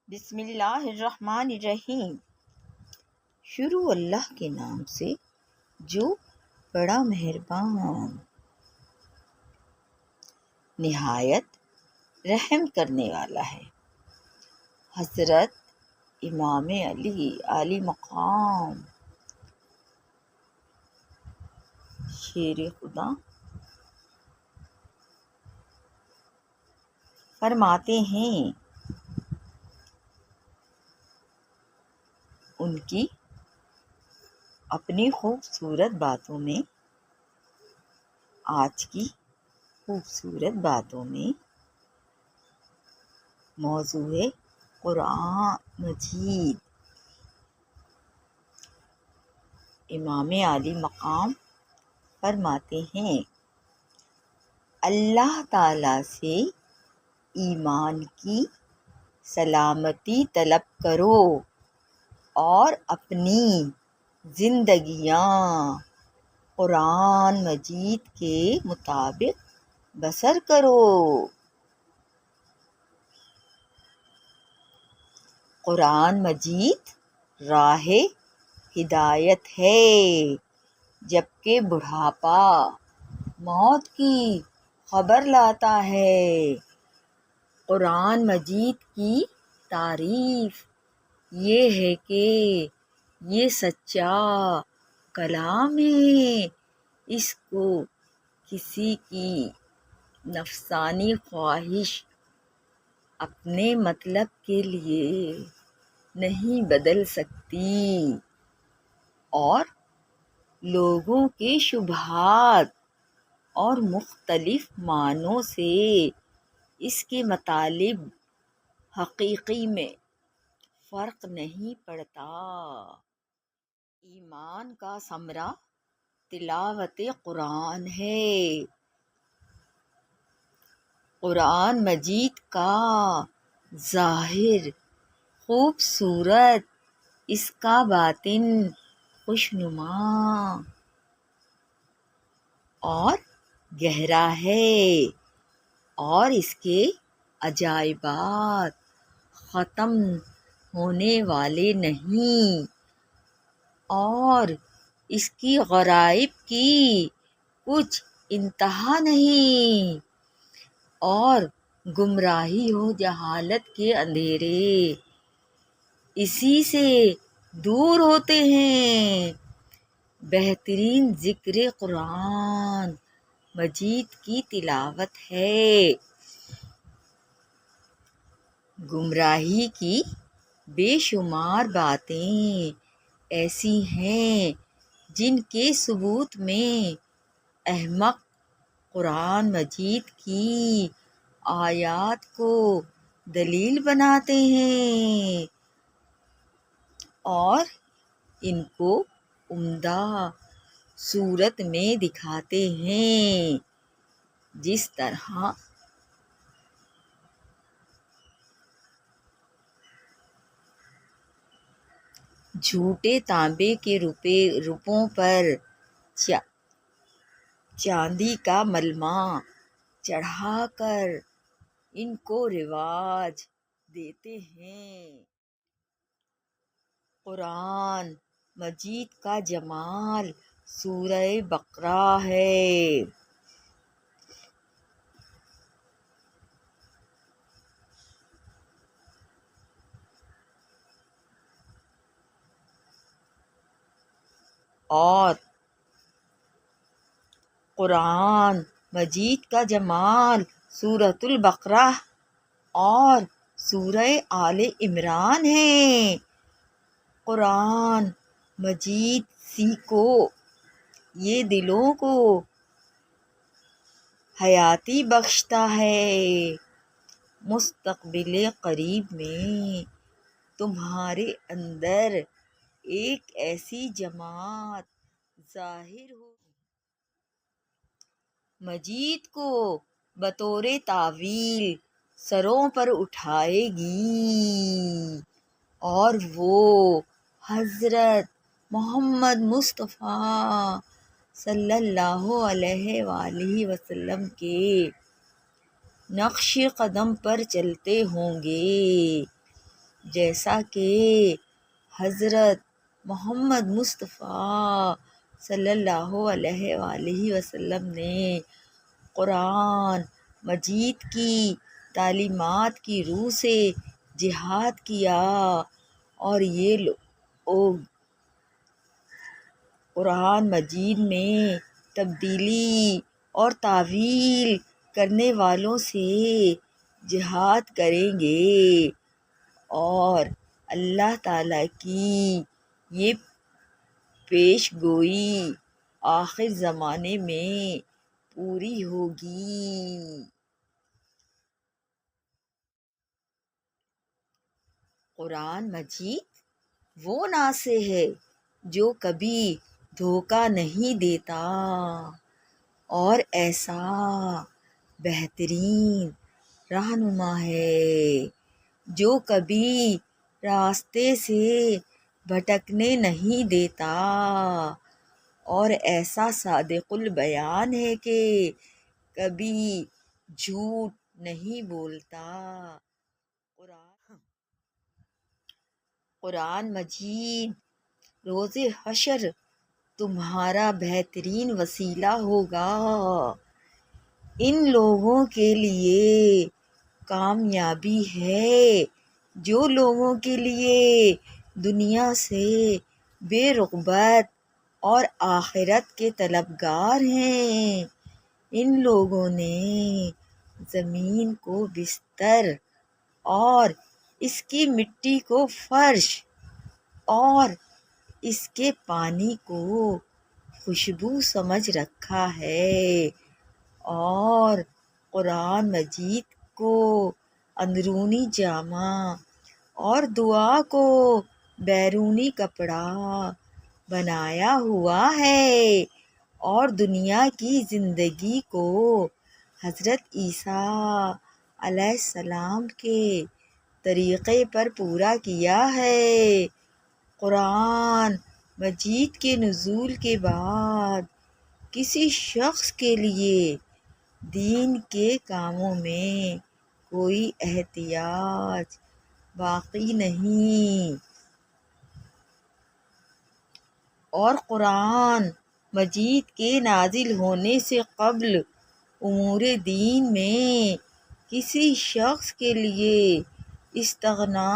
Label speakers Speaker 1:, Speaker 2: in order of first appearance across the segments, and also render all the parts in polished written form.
Speaker 1: بسم اللہ الرحمن الرحیم۔ شروع اللہ کے نام سے جو بڑا مہربان نہایت رحم کرنے والا ہے۔ حضرت امام علی عالی مقام شیر خدا فرماتے ہیں، ان کی اپنی خوبصورت باتوں میں، آج کی خوبصورت باتوں میں موضوع ہے قرآن مجید۔ امام عالی مقام فرماتے ہیں، اللہ تعالیٰ سے ایمان کی سلامتی طلب کرو اور اپنی زندگیاں قرآن مجید کے مطابق بسر کرو۔ قرآن مجید راہ ہدایت ہے، جبکہ بڑھاپا موت کی خبر لاتا ہے۔ قرآن مجید کی تعریف یہ ہے کہ یہ سچا کلام ہے، اس کو کسی کی نفسانی خواہش اپنے مطلب کے لیے نہیں بدل سکتی، اور لوگوں کے شبہات اور مختلف معنوں سے اس کے مطالب حقیقی میں فرق نہیں پڑتا۔ ایمان کا ثمرہ تلاوت قرآن ہے۔ قرآن مجید کا ظاہر خوبصورت، اس کا باطن خوشنما اور گہرا ہے، اور اس کے عجائبات ختم ہونے والے نہیں، اور اس کی غرائب کی کچھ انتہا نہیں، اور گمراہی و جہالت کے اندھیرے اسی سے دور ہوتے ہیں۔ بہترین ذکر قرآن مجید کی تلاوت ہے۔ گمراہی کی بے شمار باتیں ایسی ہیں جن کے ثبوت میں احمق قرآن مجید کی آیات کو دلیل بناتے ہیں اور ان کو عمدہ صورت میں دکھاتے ہیں، جس طرح جھوٹے تانبے کے روپوں پر چاندی کا ملمہ چڑھا کر ان کو رواج دیتے ہیں۔ قرآن مجید کا جمال سورہ بقرہ ہے۔ اور قرآن مجید کا جمال سورۃ البقرہ اور سورہ آل عمران ہے۔ قرآن مجید سیکھو، یہ دلوں کو حیاتی بخشتا ہے۔ مستقبل قریب میں تمہارے اندر ایک ایسی جماعت ظاہر ہو، مجید کو بطور تعویل سروں پر اٹھائے گی، اور وہ حضرت محمد مصطفیٰ صلی اللہ علیہ وآلہ وسلم کے نقش قدم پر چلتے ہوں گے۔ جیسا کہ حضرت محمد مصطفیٰ صلی اللہ علیہ وآلہ وسلم نے قرآن مجید کی تعلیمات کی روح سے جہاد کیا، اور یہ لوگ قرآن مجید میں تبدیلی اور تعویل کرنے والوں سے جہاد کریں گے، اور اللہ تعالیٰ کی یہ پیش گوئی آخر زمانے میں پوری ہوگی۔ قرآن مجید وہ ناصح ہے جو کبھی دھوکہ نہیں دیتا، اور ایسا بہترین رہنما ہے جو کبھی راستے سے بھٹکنے نہیں دیتا، اور ایسا صادق البیان ہے کہ کبھی جھوٹ نہیں بولتا۔ قرآن مجید روز حشر تمہارا بہترین وسیلہ ہوگا۔ ان لوگوں کے لیے کامیابی ہے جو لوگوں کے لیے دنیا سے بے رغبت اور آخرت کے طلبگار ہیں۔ ان لوگوں نے زمین کو بستر اور اس کی مٹی کو فرش اور اس کے پانی کو خوشبو سمجھ رکھا ہے، اور قرآن مجید کو اندرونی جامہ اور دعا کو بیرونی کپڑا بنایا ہوا ہے، اور دنیا کی زندگی کو حضرت عیسیٰ علیہ السلام کے طریقے پر پورا کیا ہے۔ قرآن مجید کے نزول کے بعد کسی شخص کے لیے دین کے کاموں میں کوئی احتیاج باقی نہیں، اور قرآن مجید کے نازل ہونے سے قبل امور دین میں کسی شخص کے لیے استغنا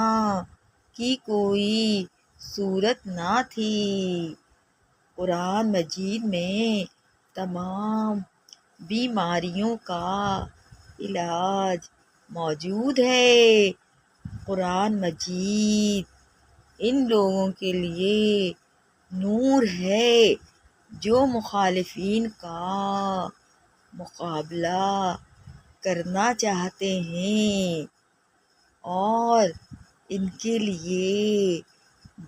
Speaker 1: کی کوئی صورت نہ تھی۔ قرآن مجید میں تمام بیماریوں کا علاج موجود ہے۔ قرآن مجید ان لوگوں کے لیے نور ہے جو مخالفین کا مقابلہ کرنا چاہتے ہیں، اور ان کے لیے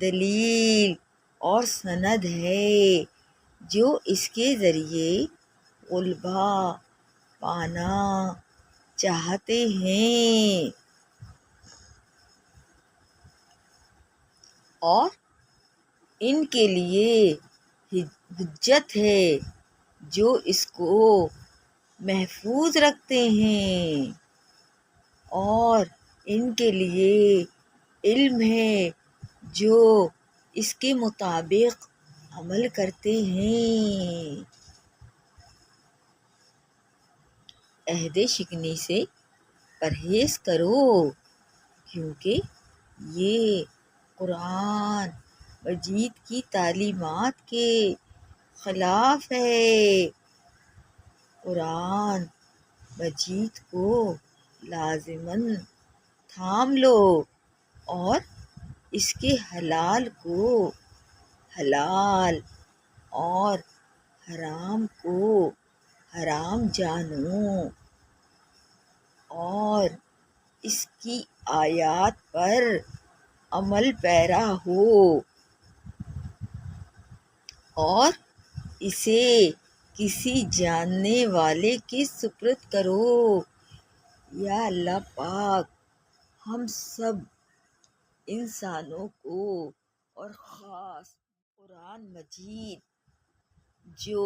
Speaker 1: دلیل اور سند ہے جو اس کے ذریعے غلبہ پانا چاہتے ہیں، اور ان کے لیے حجت ہے جو اس کو محفوظ رکھتے ہیں، اور ان کے لیے علم ہے جو اس کے مطابق عمل کرتے ہیں۔ عہد شکنی سے پرہیز کرو، کیونکہ یہ قرآن مجید کی تعلیمات کے خلاف ہے۔ قرآن مجید کو لازماً تھام لو، اور اس کے حلال کو حلال اور حرام کو حرام جانو، اور اس کی آیات پر عمل پیرا ہو، اور اسے کسی جاننے والے کے سپرد کرو۔ یا اللہ پاک ہم سب انسانوں کو، اور خاص قرآن مجید جو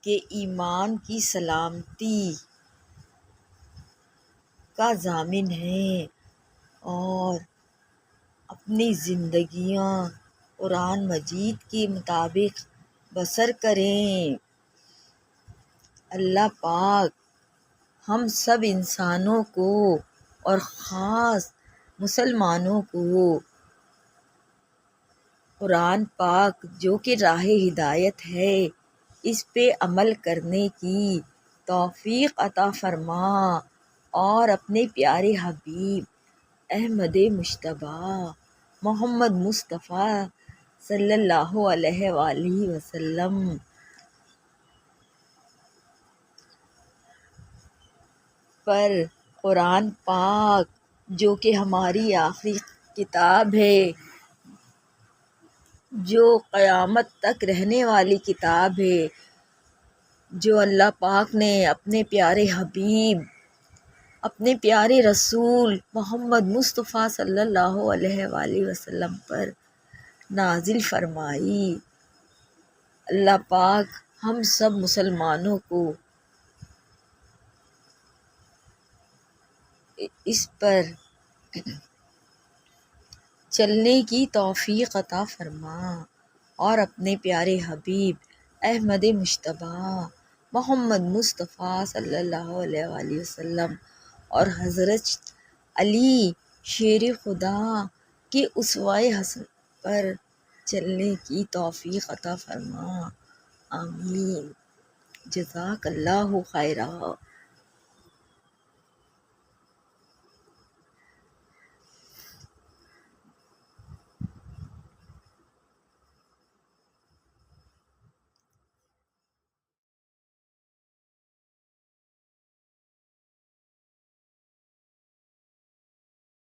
Speaker 1: کہ ایمان کی سلامتی کا ضامن ہیں اور اپنی زندگیاں قرآن مجید کے مطابق بسر کریں۔ اللہ پاک ہم سب انسانوں کو اور خاص مسلمانوں کو قرآن پاک جو کہ راہ ہدایت ہے اس پہ عمل کرنے کی توفیق عطا فرما، اور اپنے پیارے حبیب احمد مجتبیٰ محمد مصطفیٰ صلی اللہ علیہ وآلہ وسلم پر قرآن پاک جو کہ ہماری آخری کتاب ہے، جو قیامت تک رہنے والی کتاب ہے، جو اللہ پاک نے اپنے پیارے حبیب اپنے پیارے رسول محمد مصطفیٰ صلی اللہ علیہ وآلہ وسلم پر نازل فرمائی۔ اللہ پاک ہم سب مسلمانوں کو اس پر چلنے کی توفیق عطا فرما، اور اپنے پیارے حبیب احمد مجتبیٰ محمد مصطفیٰ صلی اللہ علیہ وآلہ وسلم اور حضرت علی شیر خدا کے اسوہ حسن پر چلنے کی توفیق عطا فرما، آمین۔ جزاک اللہ خیرہ۔